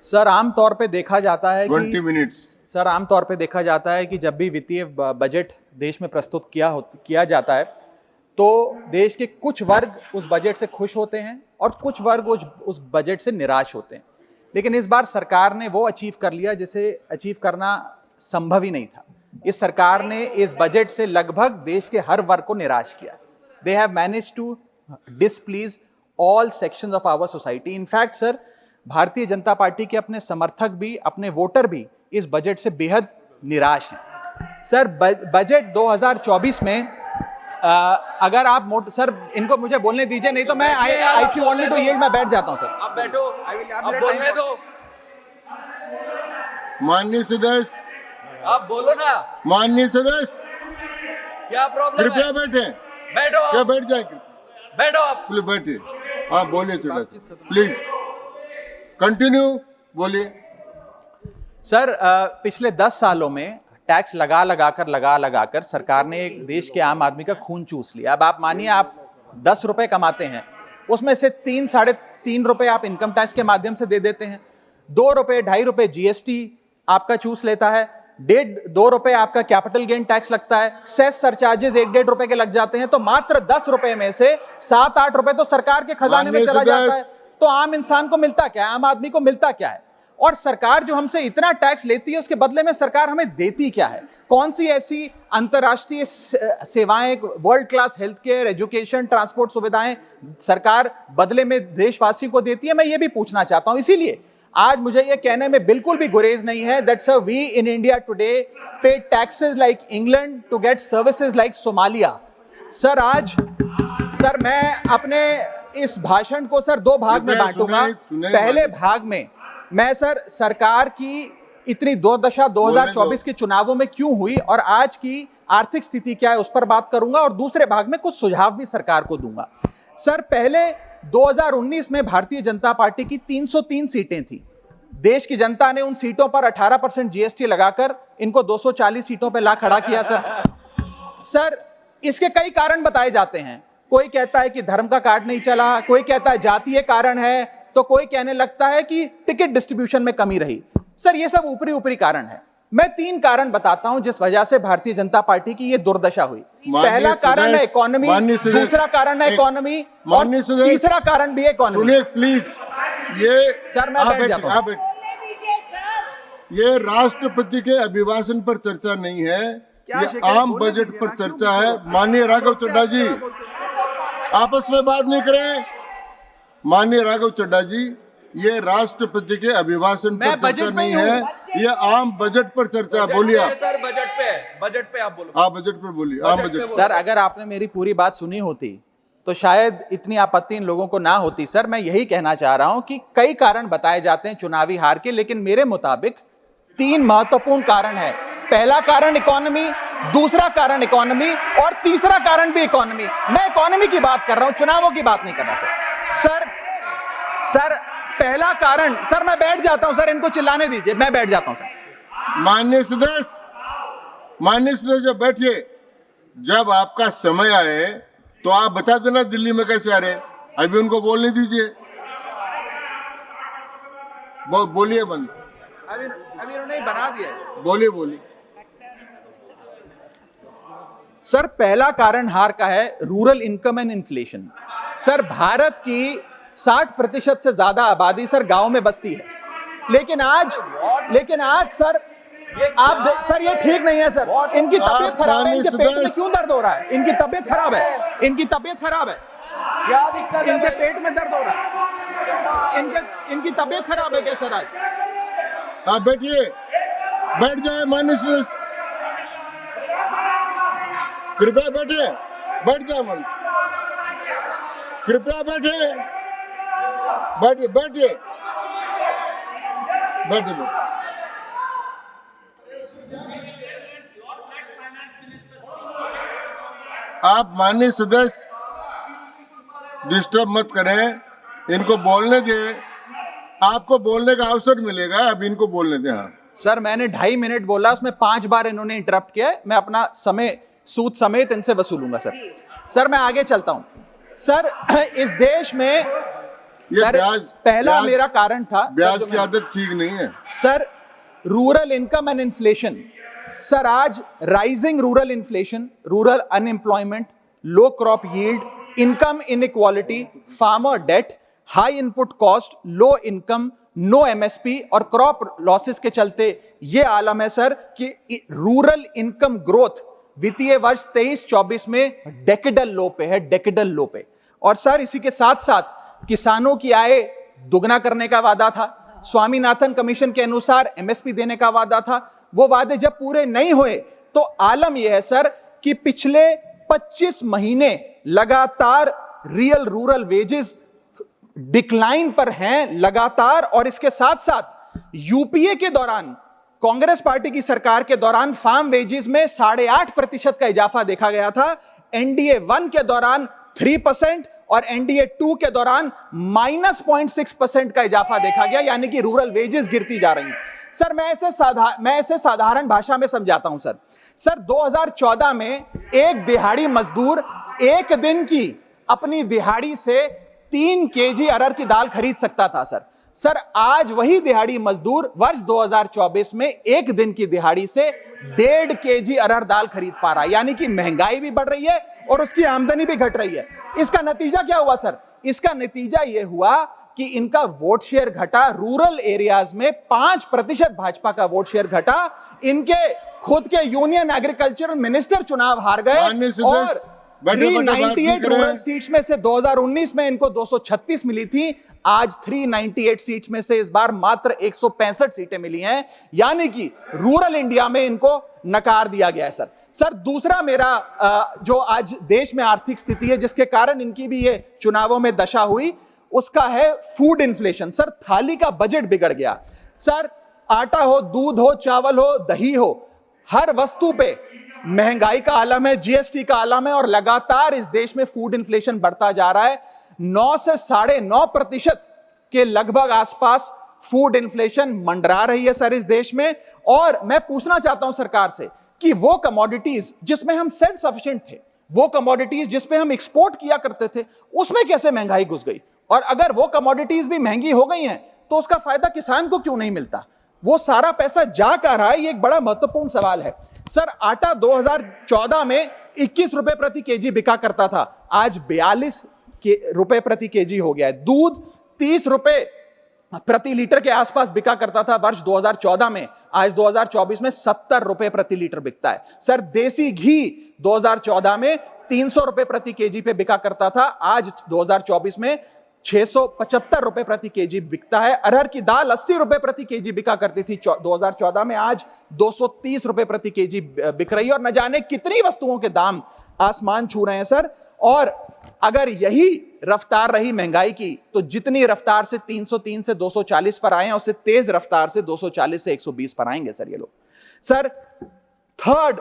Sir आमतौर पे देखा जाता है 20 मिनट्स। सर आमतौर पे देखा जाता है कि जब भी वित्तीय बजट देश में प्रस्तुत किया जाता है तो देश के कुछ वर्ग उस बजट से खुश होते हैं और कुछ वर्ग उस बजट से निराश होते हैं। लेकिन इस बार सरकार ने वो अचीव कर लिया जिसे अचीव करना संभव ही नहीं था। इस सरकार ने इस बजट से लगभग देश के हर वर्ग को निराश किया। They have managed to displease all sections of our society. In fact sir, Bharatiya Janata party के अपने समर्थक भी, अपने वोटर भी इस बजट से बेहद निराश हैं। सर बजट 2024 में अगर आप सर इनको मुझे बोलने दीजिए, नहीं तो मैं if you want me to yield मैं बैठ जाता हूं सर। आप बैठो, आप बोलने दो। माननीय सदस्य, आप बोलो ना। माननीय सदस्य, क्या प्रॉब्लम है? कृपया बैठे। बैठो, क्या बैठ जाए? बैठो आप। प्लीज बैठिए। आप बोलिए थोड़ा सा प्लीज, कंटिन्यू बोलिए। सर पिछले 10 सालों में टैक्स लगा कर सरकार ने एक देश के आम आदमी का खून चूस लिया। अब आप मानिए, आप 10 रुपए कमाते हैं, उसमें से 3-3.5 रुपए आप इनकम टैक्स के माध्यम से दे देते हैं, 2 रुपए 2.5 रुपए जीएसटी आपका चूस लेता है, 1.5-2 रुपए आपका कैपिटल गेन टैक्स लगता है, सेस सरचार्जेस 1-1.5 रुपए के लग जाते हैं, तो मात्र 10 रुपए में से 7-8 रुपए तो सरकार के खजाने में चला जाता है। तो आम इंसान को मिलता क्या है, आम आदमी को मिलता क्या है? और सरकार जो हमसे इतना टैक्स लेती है उसके बदले में सरकार हमें देती क्या है? कौन सी ऐसी अंतर्राष्ट्रीय सेवाएं, world class health care, education, transport सुविधाएं सरकार बदले में देशवासियों को देती है? मैं ये भी पूछना चाहता हूं। इसीलिए आज मुझे ये कहने में बिल्कुल भी गुरेज नहीं है that sir we in India today pay taxes like England to get services like Somalia. Sir आज सर मैं अपने इस भाषण को सर 2 भाग में बांटूंगा। पहले भाग में मैं सर सरकार की इतनी दुर्दशा 2024 के चुनावों में क्यों हुई और आज की आर्थिक स्थिति क्या है उस पर बात करूंगा, और दूसरे भाग में कुछ सुझाव भी सरकार को दूंगा। सर पहले 2019 में भारतीय जनता पार्टी की 303 सीटें थी। देश की जनता ने उन सीटों पर 18% जीएसटी लगाकर इनको 240 सीटों पर ला खड़ा किया। सर इसके कई कारण बताए जाते हैं। कोई कहता है कि धर्म का कार्ड नहीं चला, कोई कहता है जातीय कारण है, तो कोई कहने लगता है कि टिकट डिस्ट्रीब्यूशन में कमी रही। सर ये सब ऊपरी कारण है। मैं 3 कारण बताता हूं जिस वजह से भारतीय जनता पार्टी की ये दुर्दशा हुई। पहला कारण है इकोनॉमी, दूसरा कारण है इकोनॉमी, और तीसरा कारण भी है इकोनॉमी। सुनिए प्लीज, ये सर मैं बैठ जाता हूं। ये राष्ट्रपति के अभिभाषण पर चर्चा नहीं है, ये आम बजट पर चर्चा है। माननीय राघव चड्ढा जी, आपस में बात नहीं करें। माननीय राघव चड्ढा जी, ये राष्ट्रपति के अभिभाषण पर चर्चा नहीं है, ये आम बजट पर चर्चा। बोलिए सर, बजट पे आप बोलो। आप बजट पर बोलिए, आम बजट। सर अगर आपने मेरी पूरी बात सुनी होती तो शायद इतनी आपत्ति इन लोगों को ना होती। सर मैं यही कहना चाह रहा हूं कि कई कारण बताए जाते हैं चुनावी हार के, लेकिन मेरे मुताबिक 3 महत्वपूर्ण कारण है। पहला कारण इकोनॉमी, दूसरा कारण इकोनॉमी, और तीसरा कारण भी इकोनॉमी। मैं इकोनॉमी की बात कर रहा हूं, चुनावों की बात नहीं कर रहा। सर पहला कारण, सर मैं बैठ जाता हूं सर, इनको चिल्लाने दीजिए, मैं बैठ जाता हूं सर। माननीय सदस्य बैठिए। जब आपका समय आए तो आप बता देना दिल्ली में कैसे आ रहे हैं, अभी उनको बोलने दीजिए। बोलिए बंद। अभी उन्होंने बना दिया। बोलिए। सर पहला कारण हार का है rural income and inflation. Sir Bharat की 60% से ज्यादा आबादी सर गांव में बसती है, लेकिन आज सर सर ये ठीक नहीं है सर। इनकी तबीयत खराब है, इनके पेट में क्यों दर्द हो रहा है? इनकी तबीयत खराब है, क्या दिक्कत है? इनके पेट में दर्द हो रहा है, इनकी तबीयत खराब है क्या सर? आज आप बैठिए, बैठ जाए। माननीय सदस्य कृपया बैठे, बैठ जाए। मन कृपया बैठे, बैठिए। आप माननीय सदस्य डिस्टर्ब मत करें, इनको बोलने दें। आपको बोलने का अवसर मिलेगा, अब इनको बोलने दें। हाँ सर मैंने 2.5 मिनट बोला, उसमें 5 बार इन्होंने इंटरप्ट किया है। मैं अपना समय सूद समेत इनसे वसूलूंगा सर। मैं आगे चलता हूं। सर इस देश में ये सर, ब्याज पहला मेरा कारण था ब्याज की आदत ठीक नहीं है sir. Rural income and inflation sir, आज rising rural inflation, rural unemployment, low crop yield, income inequality, farmer debt, high input cost, low income, no MSP और क्रॉप लॉसेस के चलते यह आलम है सर कि रूरल इनकम ग्रोथ वित्तीय वर्ष 23-24 में डेकेडल लो पे है, डेकेडल लो पे। और सर इसी के साथ साथ किसानों की आय दुगना करने का वादा था, स्वामीनाथन कमीशन के अनुसार एमएसपी देने का वादा था, वो वादे जब पूरे नहीं हुए तो आलम यह है सर कि पिछले 25 महीने लगातार रियल रूरल वेजेस डिक्लाइन पर हैं लगातार। और इसके साथ साथ यूपीए के दौरान, कांग्रेस पार्टी की सरकार के दौरान फार्म वेजेस में 8.5% का इजाफा देखा गया था। एनडीए 1 के दौरान 3% और एनडीए 2 के दौरान -0.6% का इजाफा देखा गया, यानी कि रूरल वेजेस गिरती जा रही हैं। सर मैं ऐसे साधारण भाषा में समझाता हूं सर 2014 में एक दिहाड़ी मजदूर एक दिन की अपनी दिहाड़ी से 3 केजी अरहर की दाल खरीद सकता था सर आज वही दिहाड़ी मजदूर वर्ष 2024 में एक दिन की दिहाड़ी से 1.5 केजी अरहर दाल खरीद पा रहा है, यानी कि महंगाई भी बढ़ रही है और उसकी आमदनी भी घट रही है। इसका नतीजा क्या हुआ सर? इसका नतीजा यह हुआ कि इनका वोट शेयर घटा, रूरल एरियाज में 5% भाजपा का वोट शेयर घटा, इनके खुद के यूनियन एग्रीकल्चरल मिनिस्टर चुनाव हार गए और 398 रूरल सीट्स में से 2019 में इनको 236 मिली थी, आज 398 सीट्स में से इस बार मात्र 165 सीटें मिली हैं, यानी कि रूरल इंडिया में इनको नकार दिया गया है सर दूसरा मेरा जो आज देश में आर्थिक स्थिति है जिसके कारण इनकी भी ये चुनावों में दशा हुई, उसका है फूड इन्फ्लेशन। सर थाली का बजट बिगड़ गया सर, आटा हो, दूध हो, चावल हो, दही हो, हर वस्तु पे महंगाई का आलम है, जीएसटी का आलम है और लगातार इस देश में फूड इन्फ्लेशन बढ़ता जा रहा है। 9 से 9.5% के लगभग आसपास फूड इन्फ्लेशन मंडरा रही है सर इस देश में। और मैं पूछना चाहता हूं सरकार से कि वो कमोडिटीज जिसमें हम सेल्फ सफिशिएंट थे, वो कमोडिटीज जिसपे हम एक्सपोर्ट किया करते थे, उसमें कैसे महंगाई घुस गई? और अगर वो कमोडिटीज भी महंगी हो गई हैं तो उसका फायदा किसान को क्यों नहीं मिलता? वो सारा पैसा जा कहां रहा है? ये एक बड़ा महत्वपूर्ण सवाल है सर। आटा 2014 में 21 रुपए प्रति केजी बिका करता था, आज 42 रुपए प्रति केजी हो गया है। दूध 30 रुपए प्रति लीटर के आसपास बिका करता था वर्ष 2014 में, आज 2024 में 70 रुपए प्रति लीटर बिकता है सर। देसी घी 2014 में 300 रुपए प्रति केजी पे बिका करता था, आज 2024 में 675 रुपए प्रति केजी बिकता है। अरहर की दाल 80 रुपए प्रति केजी बिका करती थी 2014 में, आज 230 रुपए प्रति केजी बिक रही है। और न जाने कितनी वस्तुओं के दाम आसमान छू रहे हैं सर। और अगर यही रफ्तार रही महंगाई की तो जितनी रफ्तार से 303 से 240 पर आए हैं, उससे तेज रफ्तार से 240 से 120 पर आएंगे सर ये लोग। Sir third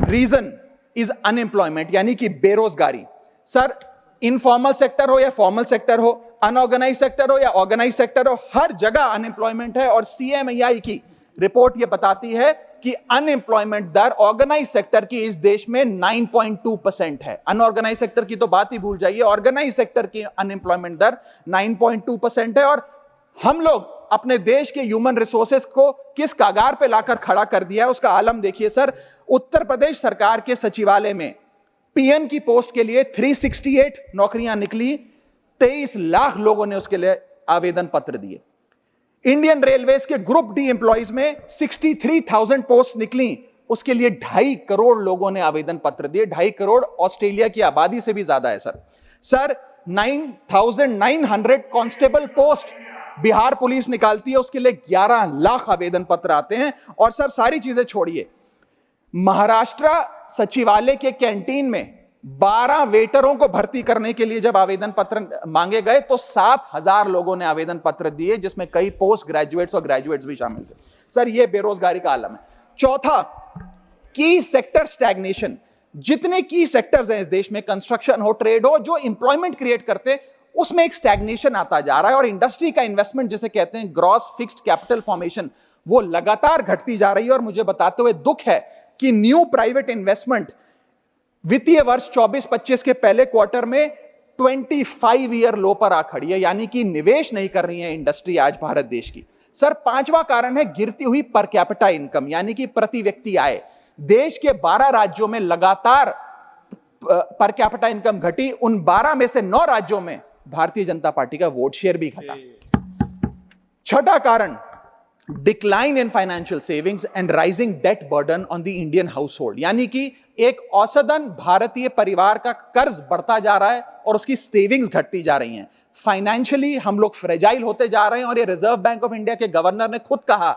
reason is unemployment, यानी कि बेरोजगारी। सर इनफॉर्मल सेक्टर हो या फॉर्मल सेक्टर हो, अनऑर्गेनाइज सेक्टर हो या ऑर्गेनाइज सेक्टर हो, हर जगह अनएम्प्लॉयमेंट है। और सीएमआई की रिपोर्ट यह बताती है कि अनएम्प्लॉयमेंट दर ऑर्गेनाइज सेक्टर की इस देश में 9.2% है। अनऑर्गेनाइज सेक्टर की तो बात ही भूल जाइए, ऑर्गेनाइज सेक्टर की अनएम्प्लॉयमेंट दर 9.2% है। और हम लोग अपने देश के ह्यूमन रिसोर्सेस को किस कागार पे लाकर खड़ा कर दिया है उसका आलम देखिए सर। उत्तर प्रदेश सरकार के सचिवालय में पीएन की पोस्ट के लिए 368 नौकरियां निकली, 23 लाख लोगों ने उसके लिए आवेदन पत्र दिए। इंडियन रेलवेज के ग्रुप डी एम्प्लॉइज में 63,000 पोस्ट निकली, उसके लिए 2.5 करोड़ लोगों ने आवेदन पत्र दिए। 2.5 करोड़ ऑस्ट्रेलिया की आबादी से भी ज्यादा है sir 9,900 constable post Bihar police निकालती है, उसके लिए 11 लाख आवेदन पत्र आते हैं। और सर सारी चीजें छोड़िए, महाराष्ट्र सचिवालय के कैंटीन में 12 वेटरों को भर्ती करने के लिए जब आवेदन पत्र मांगे गए तो 7,000 लोगों ने आवेदन पत्र दिए, जिसमें कई पोस्ट ग्रेजुएट्स और ग्रेजुएट्स भी शामिल थे। सर यह बेरोजगारी का आलम है। चौथा, की सेक्टर स्टैग्नेशन। जितने की सेक्टर्स हैं इस देश में, कंस्ट्रक्शन हो, ट्रेड हो, जो इंप्लॉयमेंट क्रिएट करते, उसमें एक स्टैग्नेशन आता जा रहा है। और इंडस्ट्री का इन्वेस्टमेंट जिसे कहते हैं ग्रॉस फिक्स्ड कैपिटल फॉर्मेशन, वो लगातार घटती जा रही है। और मुझे बताते हुए दुख है कि न्यू प्राइवेट इन्वेस्टमेंट वित्तीय वर्ष 24-25 के पहले क्वार्टर में 25 ईयर लो पर आ खड़ी है, यानी कि निवेश नहीं कर रही है इंडस्ट्री आज भारत देश की। सर, पांचवा कारण है गिरती हुई पर कैपिटा इनकम, यानी कि प्रति व्यक्ति आय। देश के 12 राज्यों में लगातार पर कैपिटा इनकम घटी, उन 12 में से 9 राज्यों में भारतीय जनता पार्टी का वोट शेयर भी घटा। छठा कारण, decline in financial savings and rising debt burden on the Indian household, यानी कि एक औसतन भारतीय परिवार का कर्ज बढ़ता जा रहा है और उसकी सेविंग्स घटती जा रही हैं। फाइनेंशियली हम लोग फ्रेजाइल होते जा रहे हैं और ये रिजर्व बैंक ऑफ इंडिया के गवर्नर ने खुद कहा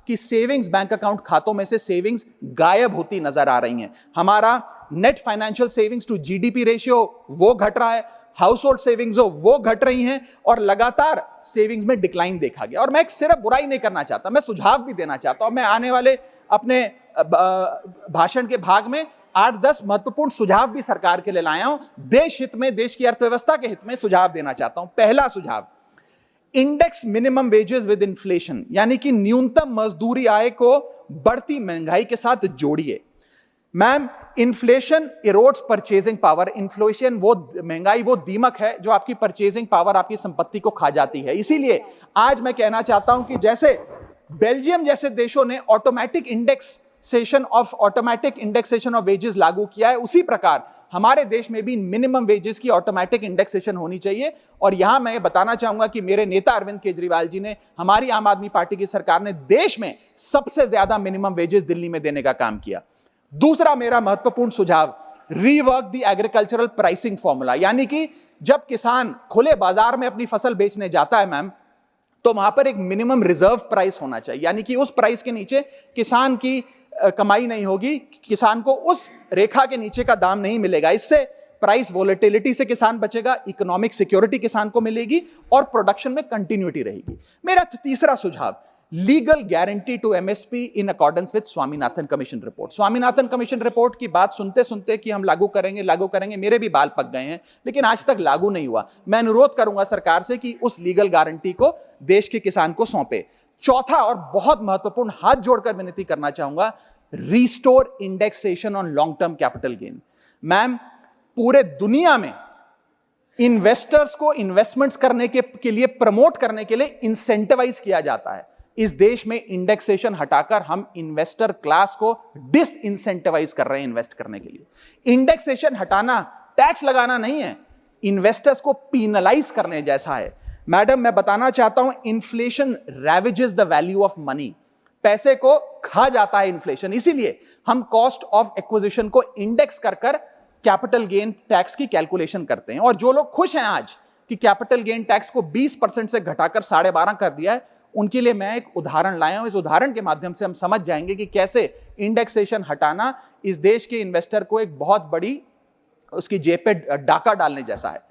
कि सेविंग्स बैंक अकाउंट खातों में से सेविंग्स गायब होती नजर आ रही हैं। हमारा net financial savings to GDP ratio वो घट रहा है, हाउस होल्ड सेविंग्स हो वो घट रही हैं और लगातार सेविंग्स में डिक्लाइन देखा गया। और मैं सिर्फ बुराई नहीं करना चाहता, मैं सुझाव भी देना चाहता हूं। मैं आने वाले अपने भाषण के भाग में 8-10 महत्वपूर्ण सुझाव भी सरकार के लिए लाया हूं। देश हित में, देश की अर्थव्यवस्था के हित में सुझाव देना चाहता हूं। पहला सुझाव, index minimum wages with inflation, यानी कि न्यूनतम मजदूरी आय को बढ़ती महंगाई के साथ जोड़िए। Ma'am, inflation erodes purchasing power. Inflation वो महंगाई वो दीमक है जो आपकी परचेजिंग पावर, आपकी संपत्ति को खा जाती है। इसीलिए आज मैं कहना चाहता हूं कि जैसे बेल्जियम जैसे देशों ने ऑटोमेटिक इंडेक्सेशन ऑफ वेजेस लागू किया है, उसी प्रकार हमारे देश में भी मिनिमम वेजेस की ऑटोमेटिक इंडेक्सेशन होनी चाहिए। और यहां मैं बताना चाहूंगा कि मेरे नेता अरविंद केजरीवाल जी ने, हमारी आम आदमी पार्टी की सरकार ने देश में सबसे ज्यादा मिनिमम वेजेस दिल्ली में देने का काम किया। दूसरा मेरा महत्वपूर्ण सुझाव, rework the agricultural pricing formula, यानी कि जब किसान खुले बाजार में अपनी फसल बेचने जाता है मैम, तो वहां पर एक मिनिमम रिजर्व प्राइस होना चाहिए, यानी कि उस प्राइस के नीचे किसान की कमाई नहीं होगी, किसान को उस रेखा के नीचे का दाम नहीं मिलेगा। इससे प्राइस वोलेटिलिटी से किसान बचेगा, इकोनॉमिक सिक्योरिटी किसान को मिलेगी और प्रोडक्शन में कंटिन्यूटी रहेगी। मेरा तीसरा सुझाव, legal guarantee to MSP in accordance with Swaminathan commission report. Swaminathan commission report की बात सुनते सुनते कि हम लागू करेंगे, मेरे भी बाल पक गए हैं, लेकिन आज तक लागू नहीं हुआ। मैं अनुरोध करूंगा सरकार से कि उस लीगल गारंटी को देश के किसान को सौंपे। चौथा और बहुत महत्वपूर्ण, हाथ जोड़कर विनती करना चाहूंगा, restore indexation on long term capital gain. Ma'am, पूरे दुनिया में इन्वेस्टर्स को इन्वेस्टमेंट्स करने के लिए, प्रमोट करने के लिए इंसेंटिवाइज किया जाता है। इस देश में इंडेक्सेशन हटाकर हम इन्वेस्टर क्लास को डिसइंसेंटिवाइज कर रहे हैं इन्वेस्ट करने के लिए। इंडेक्सेशन हटाना टैक्स लगाना नहीं है, इन्वेस्टर्स को पीनलाइज करने जैसा है। मैडम, मैं बताना चाहता हूं, inflation ravages the value of money. पैसे को खा जाता है इन्फ्लेशन, इसीलिए हम कॉस्ट ऑफ एक्विजिशन को इंडेक्स कर कैपिटल गेन टैक्स की कैलकुलेशन करते हैं। और जो लोग खुश हैं आज कि कैपिटल गेन टैक्स को 20% से घटाकर 12.5 कर दिया है, उनके लिए मैं एक उदाहरण लाया हूं। इस उदाहरण के माध्यम से हम समझ जाएंगे कि कैसे इंडेक्सेशन हटाना इस देश के इन्वेस्टर को एक बहुत बड़ी उसकी जेब पे डाका डालने जैसा है।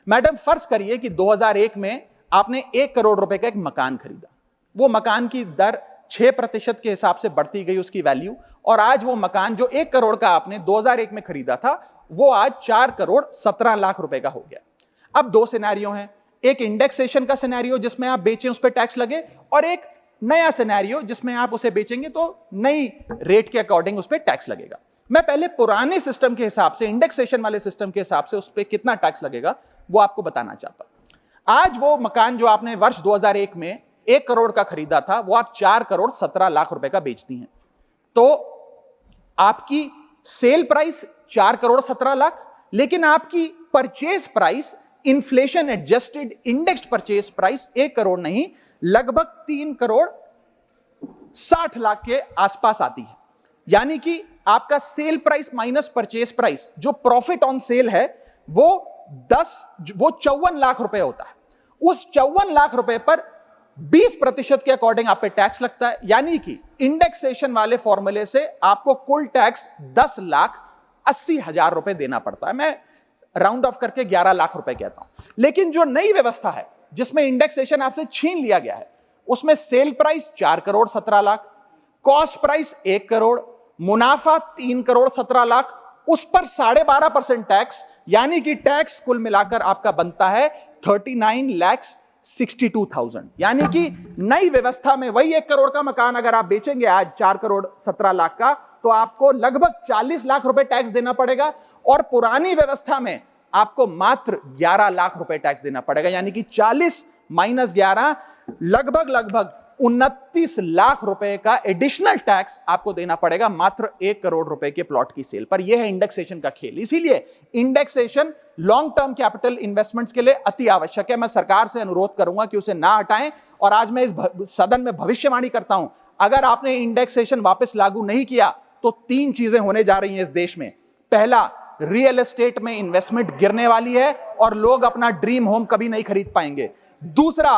मैडम, फर्ज करिए कि 2001 में आपने 1 करोड़ रुपए का एक मकान खरीदा। वो मकान की दर 6% के हिसाब से बढ़ती गई उसकी वैल्यू, और आज वो मकान जो 1 करोड़ का आपने 2001 में खरीदा था, वो आज 4 करोड़ 17 लाख रुपए का हो गया। अब 2 सिनेरियो हैं, एक इंडेक्सेशन का सिनेरियो जिसमें आप बेचें उस पर टैक्स लगे, और एक नया सिनेरियो जिसमें आप उसे बेचेंगे तो नई रेट के अकॉर्डिंग उस पर टैक्स लगेगा। मैं पहले पुराने सिस्टम के हिसाब से, इंडेक्सेशन वाले सिस्टम के हिसाब से उस पर कितना टैक्स लगेगा वो आपको बताना चाहता हूं। आज वो मकान जो आपने वर्ष 2001 में 1 करोड़ का खरीदा था, वो आप 4 करोड़ 17 लाख रुपए का बेचती हैं, तो आपकी सेल प्राइस 4 करोड़ 17 लाख, लेकिन आपकी purchase price, inflation adjusted indexed purchase price 1 crore नहीं, लगभग 3 करोड़ 60 लाख के आसपास आती है। यानी कि आपका sale price minus purchase price, जो प्रॉफिट ऑन सेल है, वो 54 लाख रुपए होता है। उस 54 लाख रुपए पर 20% के अकॉर्डिंग आप पे टैक्स लगता है। यानी कि इंडेक्सेशन वाले फॉर्मूले से आपको कुल टैक्स 10,80,000 रुपए देना पड़ता है। मैं राउंड ऑफ करके 11 लाख रुपए कहता हूं। लेकिन जो नई व्यवस्था है जिसमें इंडेक्सेशन आपसे छीन लिया गया है, उसमें sale price 4 crore 17 lakh, cost price 1 crore, मुनाफा 3 करोड़ 17 लाख, उस पर 12.5% टैक्स, यानी कि टैक्स कुल मिलाकर आपका बनता है 39,62,000। यानी कि नई व्यवस्था में वही 1 करोड़ का मकान अगर आप बेचेंगे आज 4 करोड़ 17 लाख का, तो आपको लगभग 40 लाख रुपए टैक्स देना पड़ेगा। और पुरानी व्यवस्था में आपको मात्र 11 लाख रुपए टैक्स देना पड़ेगा, यानी कि 40 माइनस 11 लगभग 29 लाख रुपए का एडिशनल टैक्स आपको देना पड़ेगा मात्र 1 करोड़ रुपए के प्लॉट की सेल पर। यह है इंडेक्सेशन का खेल। इसीलिए indexation long term capital investments के लिए अति आवश्यक है। मैं सरकार से अनुरोध करूंगा कि उसे ना हटाएं, और आज मैं इस सदन में भविष्यवाणी करता हूं, अगर आपने इंडेक्सेशन वापस लागू नहीं किया तो 3 चीजें होने जा रही हैं इस देश में। पहला, रियल एस्टेट में इन्वेस्टमेंट गिरने वाली है और लोग अपना ड्रीम होम कभी नहीं खरीद पाएंगे। दूसरा,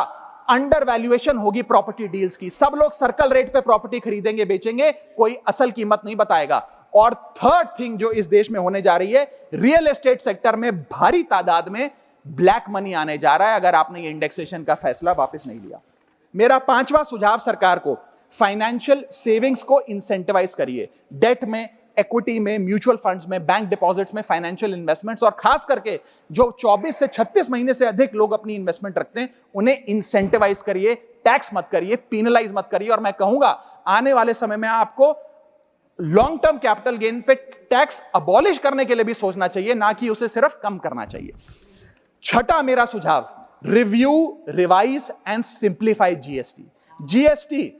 अंडर वैल्यूएशन होगी प्रॉपर्टी डील्स की, सब लोग सर्कल रेट पे प्रॉपर्टी खरीदेंगे बेचेंगे, कोई असल कीमत नहीं बताएगा। और थर्ड थिंग जो इस देश में होने जा रही है, रियल एस्टेट सेक्टर में भारी तादाद में ब्लैक मनी आने जा रहा है अगर आपने ये इंडेक्सेशन का फैसला वापस नहीं लिया। मेरा 5वां सुझाव सरकार को, फाइनेंशियल सेविंग्स को इंसेंटिवाइज करिए। डेट में, इक्विटी में, म्यूचुअल फंड्स में, बैंक डिपॉजिट्स में, फाइनेंशियल इन्वेस्टमेंट्स, और खास करके जो 24 से 36 महीने से अधिक लोग अपनी इन्वेस्टमेंट रखते हैं उन्हें इंसेंटिवाइज करिए, टैक्स मत करिए, पेनलाइज मत करिए। और मैं कहूंगा आने वाले समय में आपको लॉन्ग टर्म कैपिटल गेन पे टैक्स अबॉलिश करने के लिए भी सोचना चाहिए, ना कि उसे सिर्फ कम करना चाहिए। छठा मेरा सुझाव, review, revise and simplify GST. GST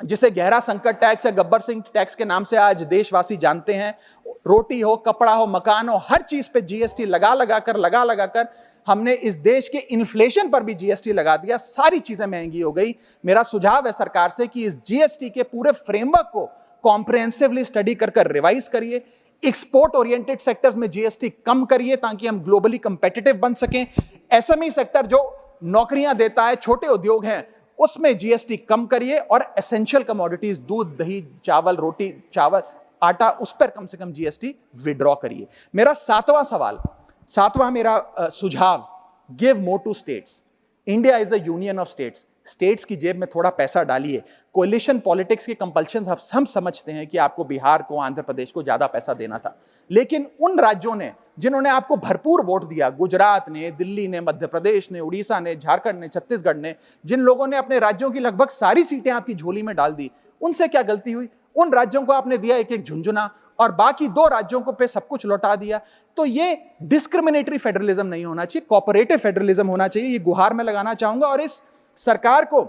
जिसे गहरा संकट टैक्स या गब्बर सिंह टैक्स के नाम से आज देशवासी जानते हैं, रोटी हो, कपड़ा हो, मकान हो, हर चीज पे जीएसटी लगा लगा कर हमने इस देश के इन्फ्लेशन पर भी जीएसटी लगा दिया, सारी चीजें महंगी हो गई। मेरा सुझाव है सरकार से कि इस जीएसटी के पूरे फ्रेमवर्क को कॉम्प्रिहेंसिवली स्टडी कर रिवाइज करिए। एक्सपोर्ट ओरिएंटेड सेक्टर्स में जीएसटी कम करिए ताकि हम ग्लोबली कंपेटिटिव बन सकें। एसएमई सेक्टर जो नौकरियां देता है, छोटे उद्योग हैं, उसमें जीएसटी कम करिए। और एसेंशियल कमोडिटीज, दूध, दही, चावल, रोटी, चावल, आटा, उस पर कम से कम जीएसटी विड्रॉ करिए। मेरा 7वां मेरा सुझाव, give more to states. India is a union of states. States की जेब में थोड़ा पैसा डालिए। कोलिशन पॉलिटिक्स के कंपल्शन हम समझते हैं कि आपको बिहार को, आंध्र प्रदेश को ज्यादा पैसा देना था, लेकिन उन राज्यों ने जिन्होंने आपको भरपूर वोट दिया, गुजरात ने, दिल्ली ने, मध्य प्रदेश ने, उड़ीसा ने, झारखंड ने, छत्तीसगढ़ ने, जिन लोगों ने अपने राज्यों की लगभग सारी सीटें आपकी झोली में डाल दी, उनसे क्या गलती हुई? उन राज्यों को आपने दिया एक एक झुंझुना और बाकी 2 राज्यों को पे सब कुछ लौटा दिया। तो ये डिस्क्रिमिनेटरी फेडरलिज्म नहीं होना चाहिए, कोऑपरेटिव फेडरलिज्म होना चाहिए। ये गुहार में लगाना चाहूंगा। और इस सरकार को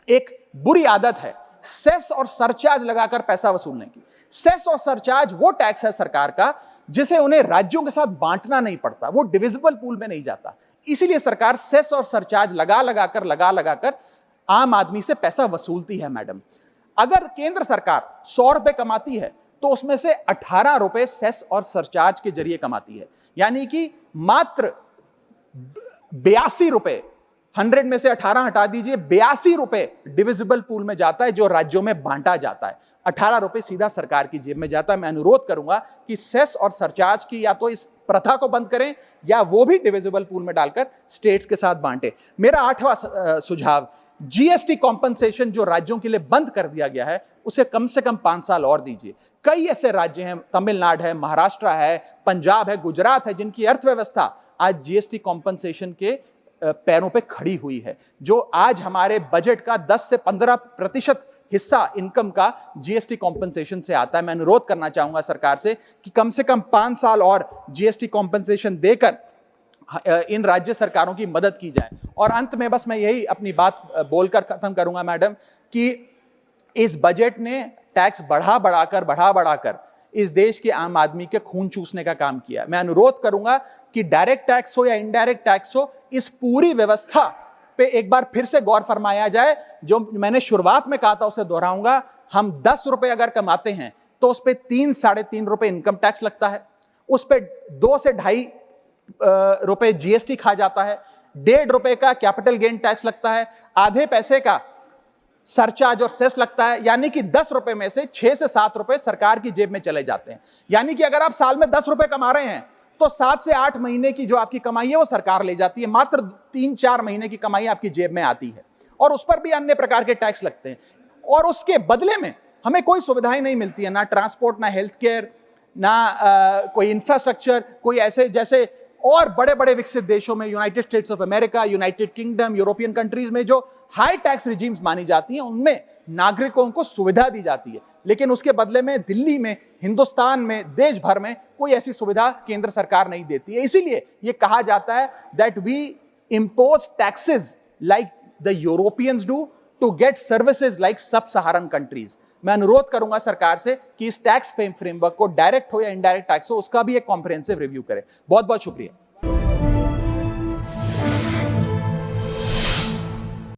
एक बुरी आदत है सेस और सरचार्ज लगाकर पैसा वसूलने की। सेस और सरचार्ज वो टैक्स है सरकार का जिसे उन्हें राज्यों के साथ बांटना नहीं पड़ता, वो डिविजिबल पूल में नहीं जाता। इसीलिए सरकार सेस और सरचार्ज लगा लगाकर आम आदमी से पैसा वसूलती है। मैडम, अगर केंद्र सरकार 100 रुपए कमाती है तो उसमें से 18 रुपए सेस और सरचार्ज के जरिए कमाती है, यानी कि मात्र 82 रुपए, 100 में से 18 हटा दीजिए, 82 रुपए डिविजिबल पूल में जाता है जो राज्यों में बांटा जाता है। 18 रुपए सीधा सरकार की जेब में जाता है। मैं अनुरोध करूंगा कि सेस और सरचार्ज की या तो इस प्रथा को बंद करें या वो भी डिविजिबल पूल में डालकर स्टेट्स के साथ बांटे। मेरा 8वां सुझाव, जीएसटी कॉम्पनसेशन जो राज्यों के लिए बंद कर दिया गया है उसे कम से कम 5 साल और दीजिए। कई ऐसे राज्य हैं, तमिलनाडु है, महाराष्ट्र है, पंजाब है, गुजरात है, जिनकी अर्थव्यवस्था आज जीएसटी कॉम्पनसेशन के पैरों पे खड़ी हुई है, जो आज हमारे बजट का 10 से 15% हिस्सा इनकम का जीएसटी कॉम्पनसेशन से आता है। मैं अनुरोध करना चाहूंगा सरकार से कि कम से कम 5 साल और जीएसटी कॉम्पनसेशन देकर इन राज्य सरकारों की मदद की जाए। और अंत में बस मैं यही अपनी बात बोलकर खत्म करूंगा मैडम, कि इस बजट ने टैक्स बढ़ा बढ़ाकर इस देश के आम आदमी के खून चूसने का काम किया। मैं अनुरोध करूंगा कि डायरेक्ट टैक्स हो या इनडायरेक्ट टैक्स हो, इस पूरी व्यवस्था पे एक बार फिर से गौर फरमाया जाए। जो मैंने शुरुआत में कहा था उसे दोहराऊंगा, हम 10 रुपए अगर कमाते हैं तो उस पे 3-3.5 रुपए इनकम टैक्स लगता है, उस पे 2 से 2.5 रुपए जीएसटी खा जाता है, 1.5 रुपए का कैपिटल गेन टैक्स लगता है, आधे पैसे का सरचार्ज और सेस लगता है, यानी कि 10 रुपए में से 6 से 7 रुपए सरकार की जेब में चले जाते हैं। यानी कि अगर आप साल में 10 रुपए कमा रहे हैं तो 7 से 8 महीने की जो आपकी कमाई है वो सरकार ले जाती है, मात्र 3-4 महीने की कमाई आपकी जेब में आती है, और उस पर भी अन्य प्रकार के टैक्स लगते हैं। और उसके बदले में हमें कोई सुविधाएं नहीं मिलती है, ना ट्रांसपोर्ट, ना हेल्थ केयर, ना कोई इंफ्रास्ट्रक्चर, कोई ऐसे जैसे और बड़े बड़े विकसित देशों में, United states of America, United kingdom, European countries में जो हाई टैक्स रिजीम्स मानी जाती हैं, उनमें नागरिकों को सुविधा दी जाती है, लेकिन उसके बदले में दिल्ली में, हिंदुस्तान में, देश भर में कोई ऐसी सुविधा केंद्र सरकार नहीं देती है। इसीलिए यह कहा जाता है that we impose taxes like the Europeans do to get services like sub-Saharan countries। मैं अनुरोध करूंगा सरकार से कि इस टैक्स फ्रेमवर्क को डायरेक्ट हो या इनडायरेक्ट टैक्स हो, उसका भी एक कॉम्प्रिहेंसिव रिव्यू करे। बहुत बहुत शुक्रिया।